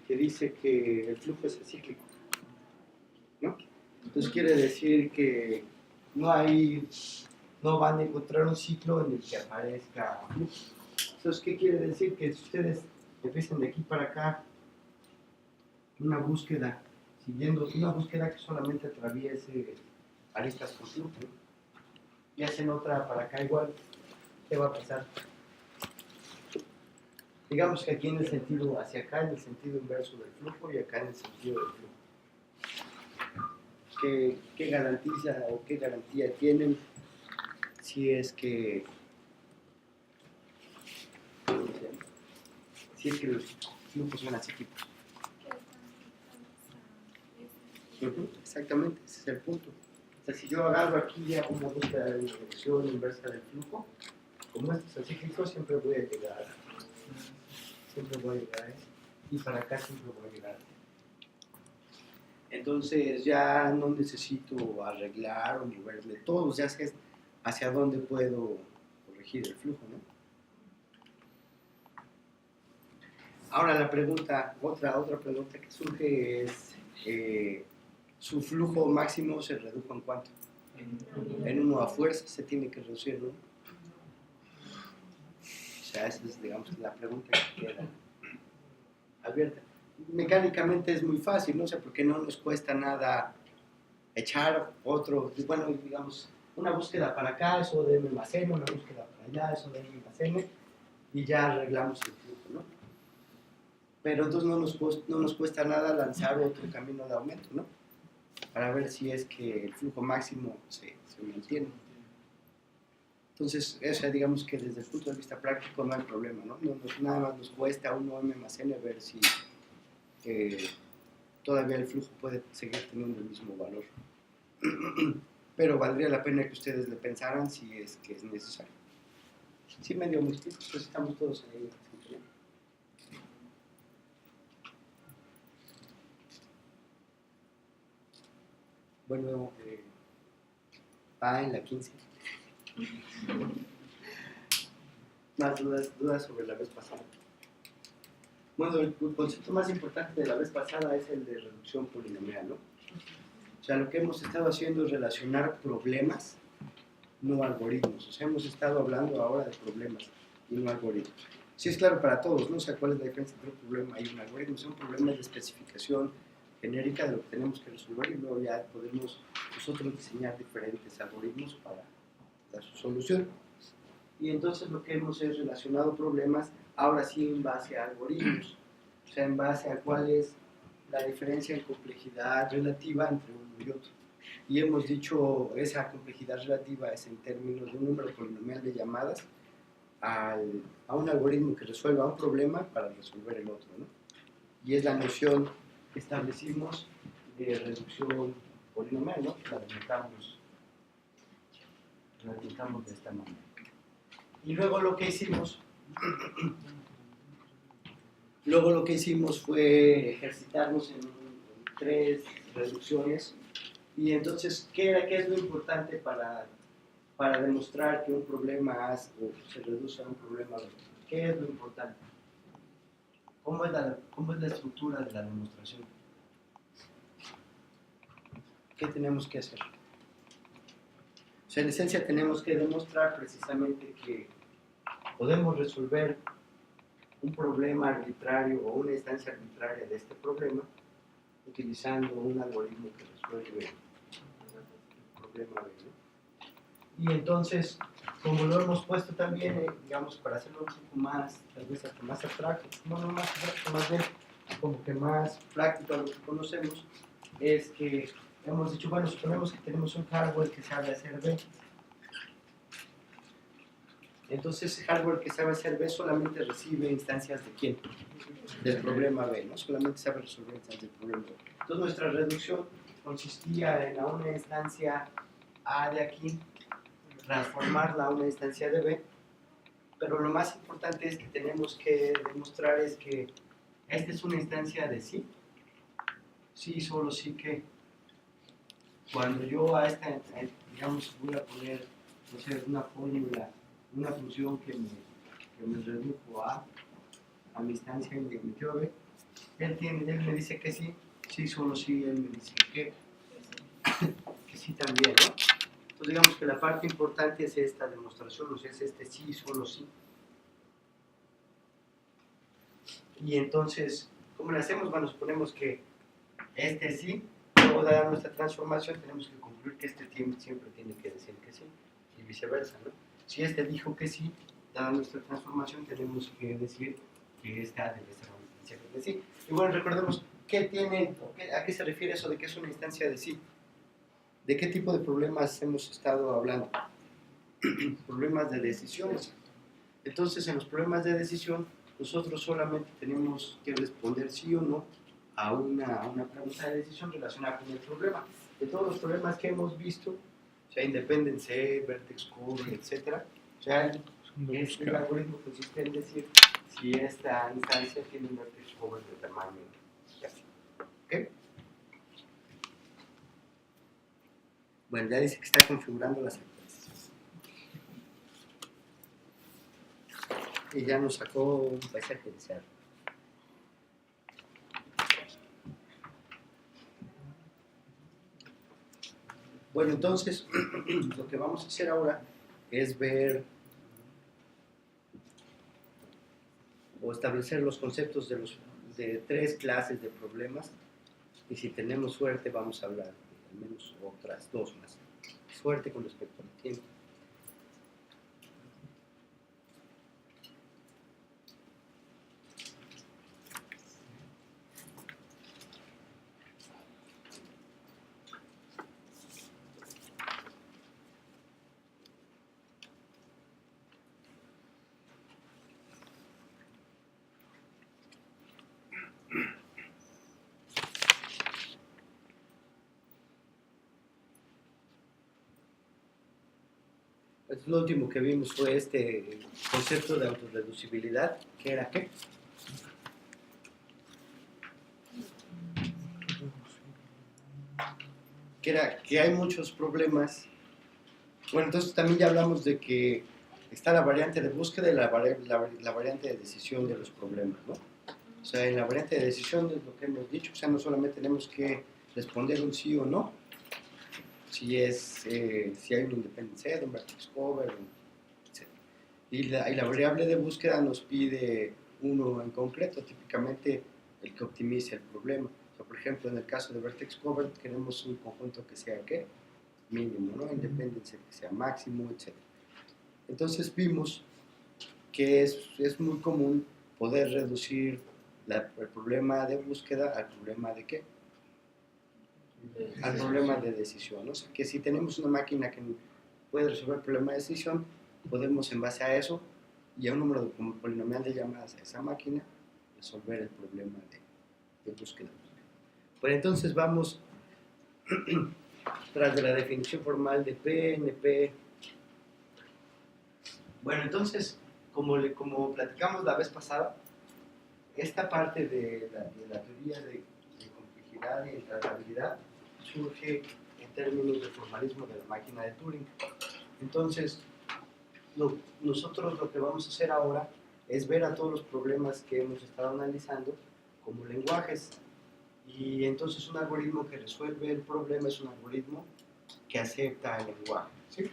que dice que el flujo es acíclico, ¿no? Entonces quiere decir que no van a encontrar un ciclo en el que aparezca flujo. Entonces, ¿qué quiere decir? Que si ustedes empiezan de aquí para acá una búsqueda, siguiendo una búsqueda que solamente atraviese aristas con flujo, ¿no? Y hacen otra para acá igual, ¿qué va a pasar? Digamos que aquí en el sentido, hacia acá en el sentido inverso del flujo y acá en el sentido del flujo. ¿Qué garantiza o qué garantía tienen si es que los flujos son acíclicos? Exactamente, ese es el punto. O sea, si yo agarro aquí y hago una búsqueda de dirección inversa del flujo, como esto es acíclico, siempre voy a llegar y para acá siempre voy a llegar. Entonces ya no necesito arreglar o moverle todo, ya sé hacia dónde puedo corregir el flujo, ¿no? Ahora la pregunta, otra pregunta que surge es, ¿su flujo máximo se redujo en cuánto? En 1 a fuerza se tiene que reducir, ¿no? O sea, esa es, digamos, la pregunta que queda abierta. Mecánicamente es muy fácil, ¿no? O sea, porque no nos cuesta nada echar otro, bueno, digamos, una búsqueda para acá, eso de M más N, una búsqueda para allá, eso de M más N, y ya arreglamos el flujo, ¿no? Pero entonces no nos cuesta nada lanzar otro camino de aumento, ¿no? Para ver si es que el flujo máximo se mantiene. Entonces, o sea, digamos que desde el punto de vista práctico no hay problema, ¿no? Nada más nos cuesta 1 M más N ver si todavía el flujo puede seguir teniendo el mismo valor. Pero valdría la pena que ustedes le pensaran si es que es necesario. Sí, medio muy explico, pues estamos todos ahí. Bueno, va en la 15. Más dudas sobre la vez pasada. Bueno, el concepto más importante de la vez pasada es el de reducción polinomial, ¿no? O sea, lo que hemos estado haciendo es relacionar problemas, no algoritmos. O sea, hemos estado hablando ahora de problemas y no algoritmos. Sí es claro para todos, ¿no? O sea, ¿cuál es la diferencia entre un problema y un algoritmo? Son problemas de especificación genérica de lo que tenemos que resolver y luego ya podemos nosotros diseñar diferentes algoritmos para dar su solución. Y entonces lo que hemos es relacionado problemas, ahora sí en base a algoritmos, o sea, en base a cuál es la diferencia en complejidad relativa entre uno y otro. Y hemos dicho, esa complejidad relativa es en términos de un número polinomial de llamadas a un algoritmo que resuelva un problema para resolver el otro, ¿no? Y es la noción que establecimos de reducción polinomial, ¿no? La delimitamos de esta manera. Y luego lo que hicimos fue ejercitarnos en 3 reducciones. Y entonces, ¿qué es lo importante para demostrar que un problema A se reduce a un problema B? ¿Qué es lo importante? ¿Cómo es la estructura de la demostración? ¿Qué tenemos que hacer? O sea, en esencia tenemos que demostrar precisamente que podemos resolver un problema arbitrario o una instancia arbitraria de este problema utilizando un algoritmo que resuelve el problema B, ¿no? Y entonces, como lo hemos puesto también, digamos, para hacerlo un poco más, tal vez hasta más abstracto, bueno, más abstracto, más bien, como que más práctico a lo que conocemos, es que hemos dicho, bueno, suponemos que tenemos un hardware que sabe hacer B. Entonces, ese hardware que sabe hacer B solamente recibe instancias de ¿quién? Del problema B, ¿no? Solamente sabe resolver instancias del problema B. Entonces, nuestra reducción consistía en a una instancia A de aquí, transformarla a una instancia de B, pero lo más importante es que tenemos que demostrar es que esta es una instancia de sí, sí, solo sí que cuando yo a esta, digamos, voy a poner, no sé, una fórmula, una función que me redujo a mi instancia en diametría B, él me dice que sí, sí, solo sí, él me dice que sí también, ¿no? Entonces digamos que la parte importante es esta demostración, o sea, es este sí, solo sí. Y entonces, ¿cómo le hacemos? Bueno, suponemos que este sí, luego dada nuestra transformación, tenemos que concluir que este siempre tiene que decir que sí, y viceversa, ¿no? Si este dijo que sí, dada nuestra transformación, tenemos que decir que esta debe ser una instancia de sí. Y bueno, recordemos, ¿a qué se refiere eso de que es una instancia de sí? ¿De qué tipo de problemas hemos estado hablando? Problemas de decisiones. Entonces, en los problemas de decisión, nosotros solamente tenemos que responder sí o no a una pregunta de decisión relacionada con el problema. De todos los problemas que hemos visto, o sea, Independence Set, Vertex Cover, etc., o sea, el algoritmo consiste en decir si esta instancia tiene un Vertex Cover de tamaño y así. ¿Ok? Bueno, ya dice que está configurando las secuencias. Y ya nos sacó un paisaje de cerro. Bueno, entonces, lo que vamos a hacer ahora es ver o establecer los conceptos de 3 clases de problemas, y si tenemos suerte vamos a hablar de al menos otras 2 más. Suerte con respecto al tiempo. Pues lo último que vimos fue este concepto de autorreducibilidad, que era ¿qué? Que era que hay muchos problemas. Bueno, entonces también ya hablamos de que está la variante de búsqueda y la variante de decisión de los problemas, ¿no? O sea, en la variante de decisión es lo que hemos dicho, o sea, no solamente tenemos que responder un sí o no, si hay un independent set, un vertex cover, etc. Y la variable de búsqueda nos pide uno en concreto, típicamente el que optimice el problema. O sea, por ejemplo, en el caso de vertex cover queremos un conjunto que sea ¿qué? Mínimo, ¿no? Independent set que sea máximo, etc. Entonces vimos que es muy común poder reducir el problema de búsqueda al problema de ¿qué? Al problema de decisión. O sea, que si tenemos una máquina que puede resolver el problema de decisión, podemos en base a eso y a un número polinomial de llamadas a esa máquina resolver el problema de búsqueda. Pues entonces vamos tras de la definición formal de PNP. Bueno, entonces, como platicamos la vez pasada, esta parte de la teoría de complejidad y tratabilidad surge en términos de formalismo de la máquina de Turing. Entonces, nosotros lo que vamos a hacer ahora es ver a todos los problemas que hemos estado analizando como lenguajes. Y entonces un algoritmo que resuelve el problema es un algoritmo que acepta el lenguaje, ¿sí?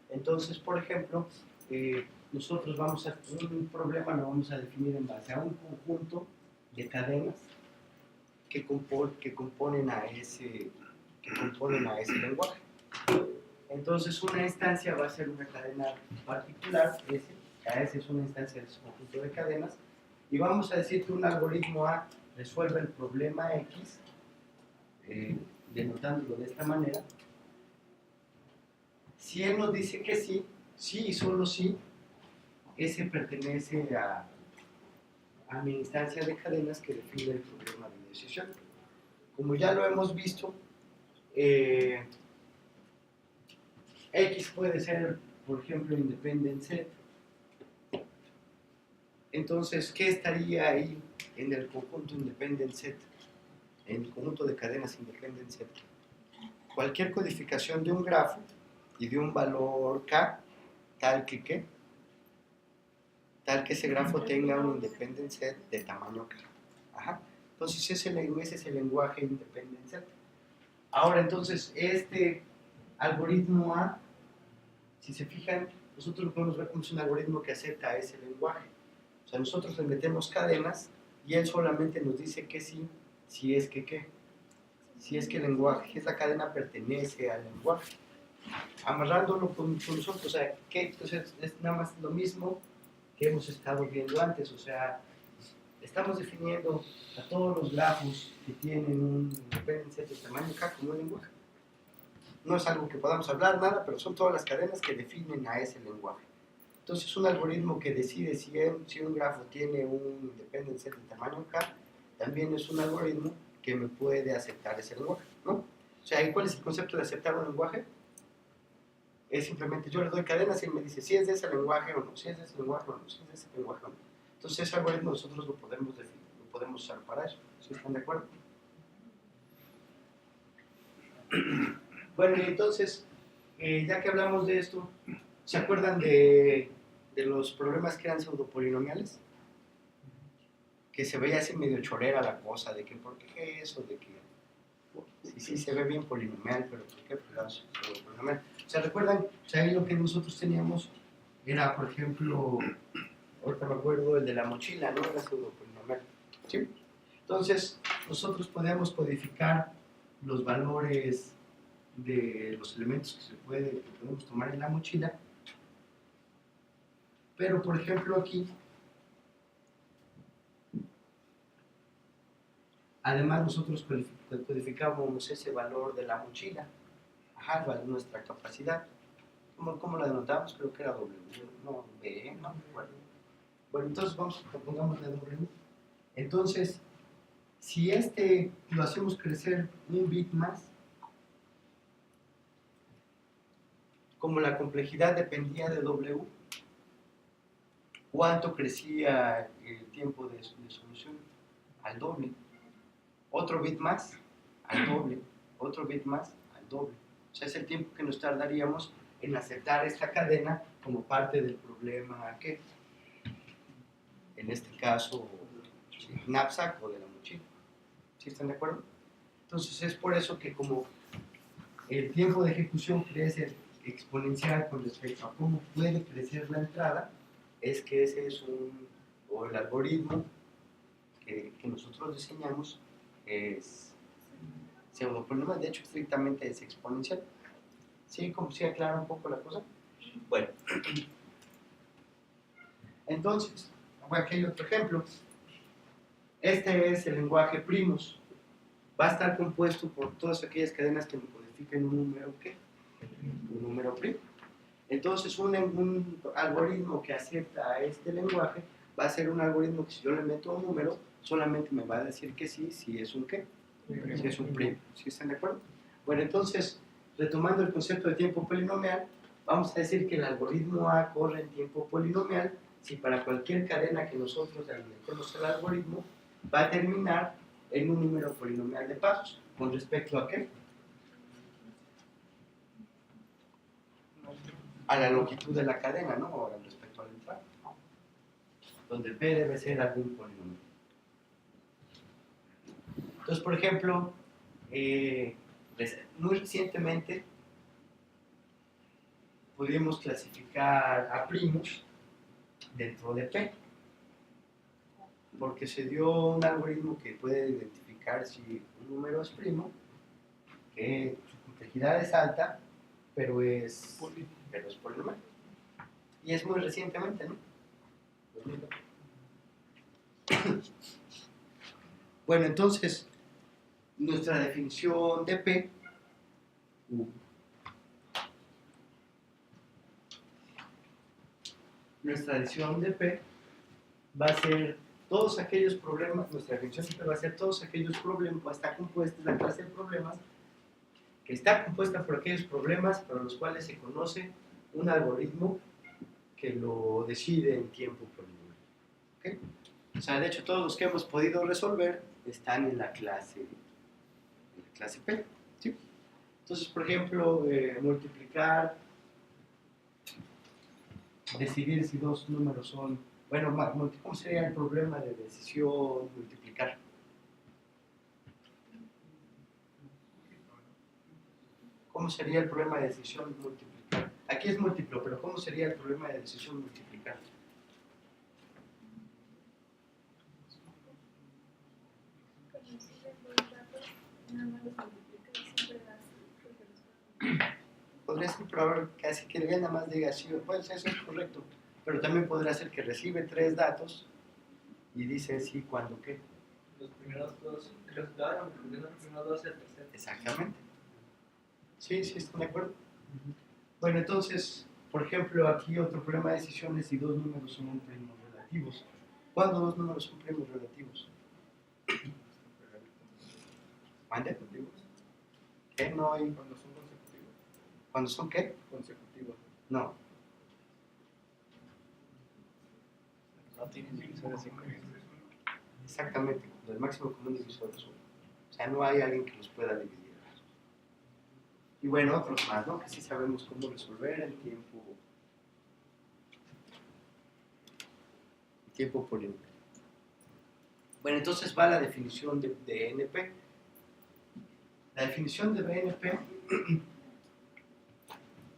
Entonces, por ejemplo, nosotros un problema lo vamos a definir en base a un conjunto de cadenas que componen a ese lenguaje. Entonces, una instancia va a ser una cadena particular, S es una instancia de ese conjunto de cadenas, y vamos a decir que un algoritmo A resuelve el problema X, denotándolo de esta manera. Si él nos dice que sí, sí y solo sí, ese pertenece a mi instancia de cadenas que define el problema de decisión. Como ya lo hemos visto, X puede ser, por ejemplo, independent set. Entonces, ¿qué estaría ahí en el conjunto independent set? En el conjunto de cadenas independent set. Cualquier codificación de un grafo y de un valor K, tal que ese grafo tenga un independent set de tamaño K. Ajá. Entonces ese es el lenguaje independent set. Ahora entonces este algoritmo A, si se fijan, nosotros lo podemos ver como es un algoritmo que acepta ese lenguaje. O sea, nosotros le metemos cadenas y él solamente nos dice que sí, si es que qué. Si es que el lenguaje, que esa cadena pertenece al lenguaje. Amarrándolo con nosotros, o sea, que entonces es nada más lo mismo que hemos estado viendo antes, o sea, estamos definiendo a todos los grafos que tienen un dependencia de tamaño K como un lenguaje. No es algo que podamos hablar nada, pero son todas las cadenas que definen a ese lenguaje. Entonces, un algoritmo que decide si un grafo tiene un dependencia de tamaño K, también es un algoritmo que me puede aceptar ese lenguaje, ¿no? O sea, ¿y cuál es el concepto de aceptar un lenguaje? Es simplemente yo le doy cadenas y él me dice si es de ese lenguaje o no, si es de ese lenguaje o no, si es de ese lenguaje o no. Entonces, ese algoritmo nosotros lo podemos definir, lo podemos usar para eso. ¿Sí están de acuerdo? Bueno, y entonces, ya que hablamos de esto, ¿se acuerdan de los problemas que eran pseudopolinomiales? Que se veía así medio chorera la cosa, de que ¿por qué eso? De que sí se ve bien polinomial, pero ¿por qué pseudopolinomial? O sea, ¿recuerdan? O sea, ahí lo que nosotros teníamos era, por ejemplo, ahorita me acuerdo el de la mochila, ¿no? Era pseudopolinomial. ¿Sí? Entonces, nosotros podíamos codificar los valores de los elementos que podemos tomar en la mochila, pero por ejemplo aquí, además nosotros codificábamos ese valor de la mochila, nuestra capacidad. ¿Cómo la denotamos? Creo que era W, no, B, no me acuerdo. Bueno, entonces pongamos la W. Entonces, si lo hacemos crecer un bit más, como la complejidad dependía de W, ¿cuánto crecía el tiempo de solución? Al doble. Otro bit más, al doble. Otro bit más, al doble. O sea, es el tiempo que nos tardaríamos en aceptar esta cadena como parte del problema que, en este caso, knapsack o de la mochila. ¿Sí están de acuerdo? Entonces es por eso que como el tiempo de ejecución crece exponencial con respecto a cómo puede crecer la entrada, es que ese es el algoritmo que nosotros diseñamos es pseudopolinomial, de hecho estrictamente es exponencial. ¿Sí? ¿Como si aclara un poco la cosa? Bueno, entonces, aquí hay otro ejemplo. Este es el lenguaje primos. Va a estar compuesto por todas aquellas cadenas que me codifican un número ¿qué? Un número primo. Entonces, un algoritmo que acepta este lenguaje va a ser un algoritmo que si yo le meto un número, solamente me va a decir que sí, si es un qué, si es un primo. ¿Sí están de acuerdo? Bueno, entonces, retomando el concepto de tiempo polinomial, vamos a decir que el algoritmo A corre en tiempo polinomial si para cualquier cadena que nosotros le metemos el algoritmo va a terminar en un número polinomial de pasos. ¿Con respecto a qué? A la longitud de la cadena, ¿no? O respecto al entrada. Donde P debe ser algún polinomial. Entonces, por ejemplo, muy recientemente pudimos clasificar a primos dentro de P, porque se dio un algoritmo que puede identificar si un número es primo, que su complejidad es alta, pero es polinomial. Y es muy recientemente, ¿no? Bueno, entonces, nuestra definición de P va a ser todos aquellos problemas, nuestra definición de P va a ser todos aquellos problemas, está compuesta, la clase de problemas, que está compuesta por aquellos problemas para los cuales se conoce un algoritmo que lo decide en tiempo polinomial. ¿Okay? O sea, de hecho, todos los que hemos podido resolver están en la clase P. ¿Sí? Entonces, por ejemplo, multiplicar, decidir si dos números son, bueno, ¿cómo sería el problema de decisión multiplicar? ¿Cómo sería el problema de decisión multiplicar? Aquí es múltiplo, pero ¿cómo sería el problema de decisión multiplicar? Podría ser, pero ahora casi que él nada más diga sí, pues eso es correcto, pero también podría ser que recibe 3 datos y dice sí, cuando, qué. Los primeros dos, los primeros dos y el tercero. Exactamente. Sí, sí, ¿están de acuerdo? Bueno, entonces, por ejemplo, aquí otro problema de decisión es si 2 números son primos relativos. ¿Cuándo 2 números son primos relativos? ¿Mande? ¿Qué? No hay. Cuando son consecutivos. ¿Cuándo son qué? Consecutivos. No. No tienen divisores incluidos. Exactamente, cuando el máximo común divisor es 1. O sea, no hay alguien que los pueda dividir. Y bueno, otros más, ¿no? Que sí sabemos cómo resolver el tiempo polinomial. Bueno, entonces va la definición de NP. La definición de BNP,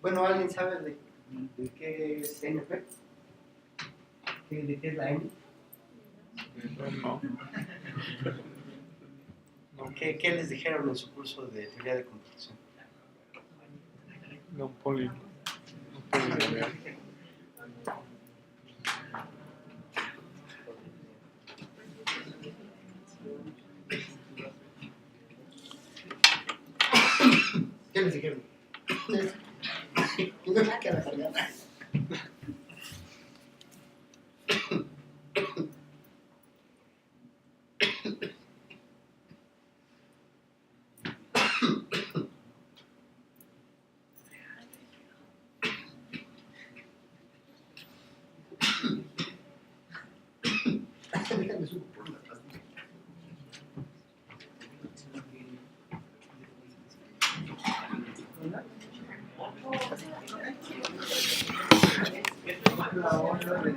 bueno, ¿alguien sabe de qué es NP? ¿De qué es la N? No. ¿Qué les dijeron en su curso de teoría de computación? No, un polinomial. ¿Qué les dijeron? No me queda cargada. Déjame subo por la pastilla. La onda de